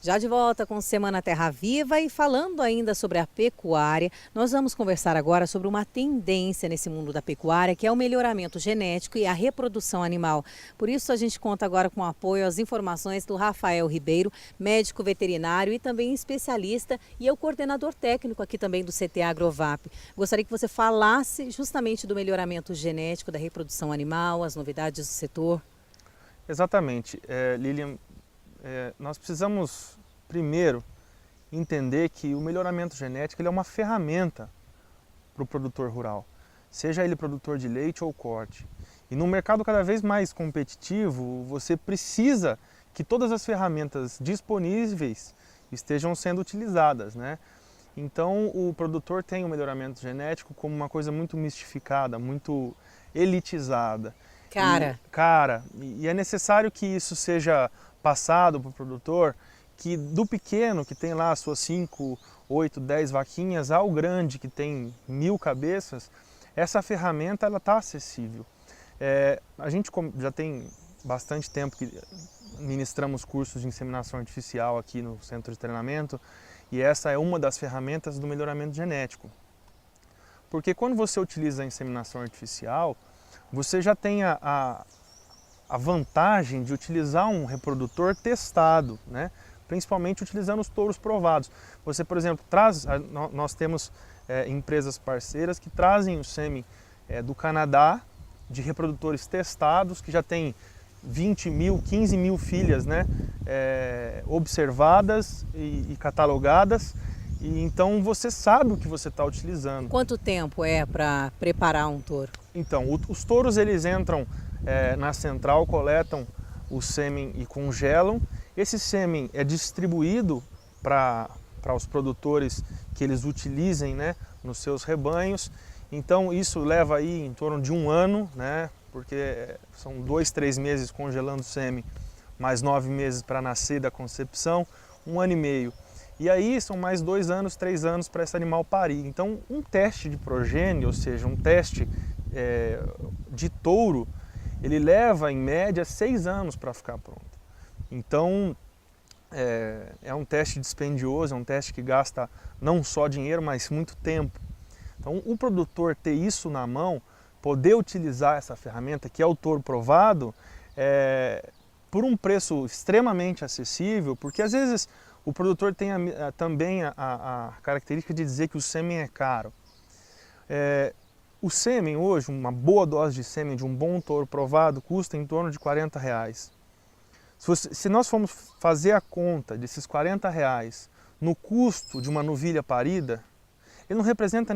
Já de volta com Semana Terra Viva e falando ainda sobre a pecuária, nós vamos conversar agora sobre uma tendência nesse mundo da pecuária, que é o melhoramento genético e a reprodução animal. Por isso a gente conta agora com o apoio às informações do Rafael Ribeiro, médico veterinário e também especialista e é o coordenador técnico aqui também do CT Agrovap. Gostaria que você falasse justamente do melhoramento genético, da reprodução animal, as novidades do setor. Exatamente, Lilian. Nós precisamos primeiro entender que o melhoramento genético ele é uma ferramenta para o produtor rural, seja ele produtor de leite ou corte. E num mercado cada vez mais competitivo, você precisa que todas as ferramentas disponíveis estejam sendo utilizadas, né? Então o produtor tem o melhoramento genético como uma coisa muito mistificada, muito elitizada. E é necessário que isso seja passado para o produtor, que do pequeno, que tem lá as suas 5, 8, 10 vaquinhas, ao grande, que tem 1000 cabeças, essa ferramenta está acessível. A gente já tem bastante tempo que ministramos cursos de inseminação artificial aqui no centro de treinamento, e essa é uma das ferramentas do melhoramento genético. Porque quando você utiliza a inseminação artificial, você já tem a vantagem de utilizar um reprodutor testado, né? Principalmente utilizando os touros provados. Você, por exemplo, nós temos empresas parceiras que trazem o sêmen do Canadá, de reprodutores testados, que já tem 20 mil, 15 mil filhas, né? Observadas e catalogadas, e então você sabe o que você está utilizando. Quanto tempo é para preparar um touro? Então, os touros eles entram na central, coletam o sêmen e congelam. Esse sêmen é distribuído para os produtores que eles utilizem, né, nos seus rebanhos. Então isso leva aí em torno de 1 ano, né, porque são 2, 3 meses congelando o sêmen, mais 9 meses para nascer da concepção, 1 ano e meio. E aí são mais 2 anos, 3 anos para esse animal parir. Então um teste de progênie, ou seja, um teste de touro, ele leva em média 6 anos para ficar pronto. Então é um teste dispendioso, é um teste que gasta não só dinheiro, mas muito tempo. Então o produtor ter isso na mão, poder utilizar essa ferramenta, que é o touro provado, por um preço extremamente acessível, porque às vezes o produtor tem também a característica de dizer que o sêmen é caro. O sêmen hoje, uma boa dose de sêmen de um bom touro provado, custa em torno de R$40. Se nós formos fazer a conta desses R$40 no custo de uma novilha parida, ele não representa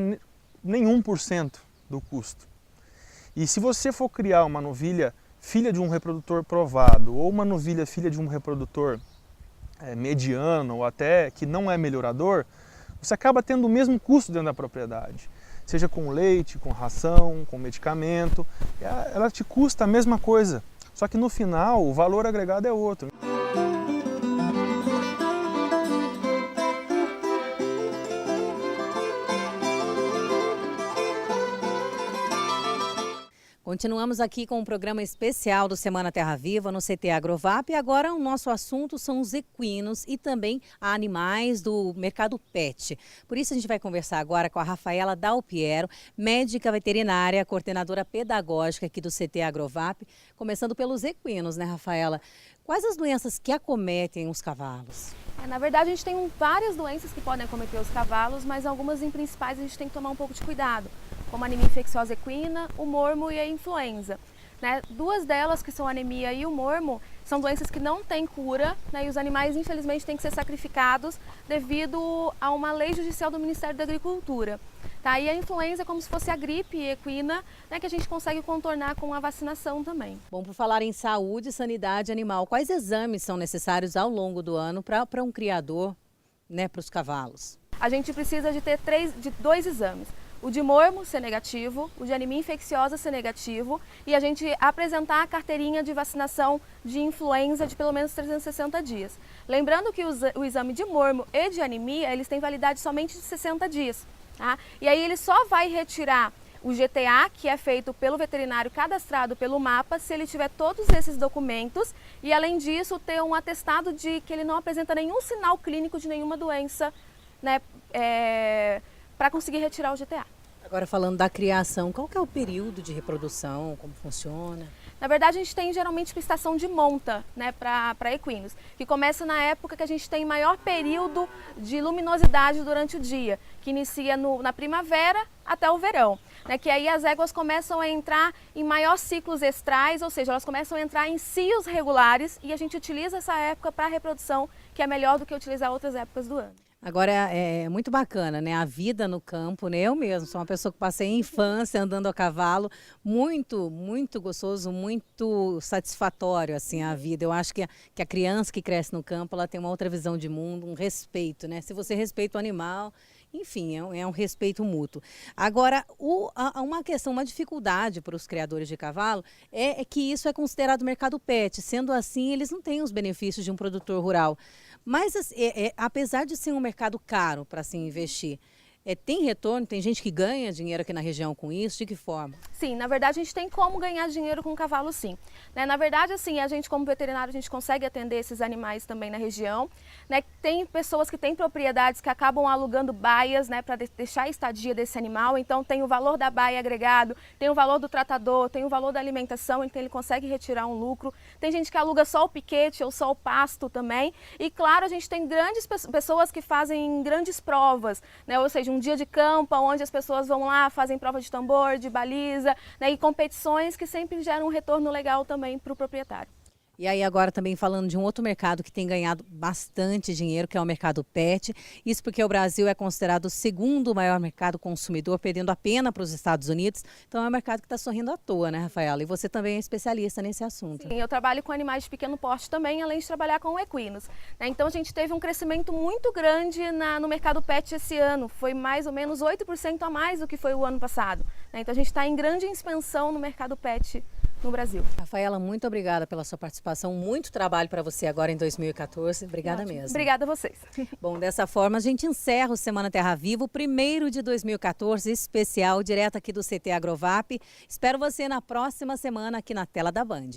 nem 1% do custo. E se você for criar uma novilha filha de um reprodutor provado, ou uma novilha filha de um reprodutor mediano, ou até que não é melhorador, você acaba tendo o mesmo custo dentro da propriedade. Seja com leite, com ração, com medicamento, ela te custa a mesma coisa, só que no final o valor agregado é outro. Continuamos aqui com um programa especial do Semana Terra Viva no CT Agrovap e agora o nosso assunto são os equinos e também animais do mercado pet. Por isso a gente vai conversar agora com a Rafaela Dalpiero, médica veterinária, coordenadora pedagógica aqui do CT Agrovap, começando pelos equinos, né, Rafaela? Quais as doenças que acometem os cavalos? Na verdade, a gente tem várias doenças que podem acometer os cavalos, mas algumas em principais a gente tem que tomar um pouco de cuidado, como a anemia infecciosa equina, o mormo e a influenza. Né? 2 delas, que são a anemia e o mormo, são doenças que não têm cura, né? E os animais, infelizmente, têm que ser sacrificados devido a uma lei judicial do Ministério da Agricultura. Tá? E a influenza é como se fosse a gripe equina, né? Que a gente consegue contornar com a vacinação também. Bom, por falar em saúde e sanidade animal, quais exames são necessários ao longo do ano para um criador, né, para os cavalos? A gente precisa de ter 2 exames. O de mormo ser negativo, o de anemia infecciosa ser negativo e a gente apresentar a carteirinha de vacinação de influenza de pelo menos 360 dias. Lembrando que o exame de mormo e de anemia, eles têm validade somente de 60 dias. Tá? E aí ele só vai retirar o GTA, que é feito pelo veterinário cadastrado pelo MAPA, se ele tiver todos esses documentos e, além disso, ter um atestado de que ele não apresenta nenhum sinal clínico de nenhuma doença, né, para conseguir retirar o GTA. Agora falando da criação, qual que é o período de reprodução, como funciona? Na verdade, a gente tem geralmente estação de monta, né, para equinos, que começa na época que a gente tem maior período de luminosidade durante o dia, que inicia na primavera até o verão, né, que aí as éguas começam a entrar em maior ciclos estrais, ou seja, elas começam a entrar em cios regulares e a gente utiliza essa época para a reprodução, que é melhor do que utilizar outras épocas do ano. Agora é muito bacana, né? A vida no campo, né? Eu mesmo sou uma pessoa que passei a infância andando a cavalo, muito, muito gostoso, muito satisfatório assim a vida. Eu acho que a criança que cresce no campo, ela tem uma outra visão de mundo, um respeito, né? Se você respeita o animal, enfim, é um respeito mútuo. Agora, uma questão, uma dificuldade para os criadores de cavalo é que isso é considerado mercado pet. Sendo assim, eles não têm os benefícios de um produtor rural. Mas, apesar de ser um mercado caro para se investir, tem retorno? Tem gente que ganha dinheiro aqui na região com isso? De que forma? Sim, na verdade a gente tem como ganhar dinheiro com o cavalo, sim. Né? Na verdade, assim, a gente como veterinário, a gente consegue atender esses animais também na região. Né? Tem pessoas que têm propriedades que acabam alugando baias, né, para deixar a estadia desse animal. Então tem o valor da baia agregado, tem o valor do tratador, tem o valor da alimentação, então ele consegue retirar um lucro. Tem gente que aluga só o piquete ou só o pasto também. E claro, a gente tem grandes pessoas que fazem grandes provas, né? Ou seja, um dia de campo, onde as pessoas vão lá, fazem prova de tambor, de baliza, né, e competições que sempre geram um retorno legal também para o proprietário. E aí agora também falando de um outro mercado que tem ganhado bastante dinheiro, que é o mercado pet. Isso porque o Brasil é considerado o segundo maior mercado consumidor, perdendo apenas para os Estados Unidos. Então é um mercado que está sorrindo à toa, né, Rafaela? E você também é especialista nesse assunto. Sim, eu trabalho com animais de pequeno porte também, além de trabalhar com equinos. Né? Então a gente teve um crescimento muito grande no mercado pet esse ano. Foi mais ou menos 8% a mais do que foi o ano passado. Né? Então a gente está em grande expansão no mercado pet no Brasil. Rafaela, muito obrigada pela sua participação. Muito trabalho para você agora em 2014. Obrigada mesmo. Obrigada a vocês. Bom, dessa forma a gente encerra o Semana Terra Viva, o primeiro de 2014, especial, direto aqui do CT Agrovap. Espero você na próxima semana aqui na tela da Band.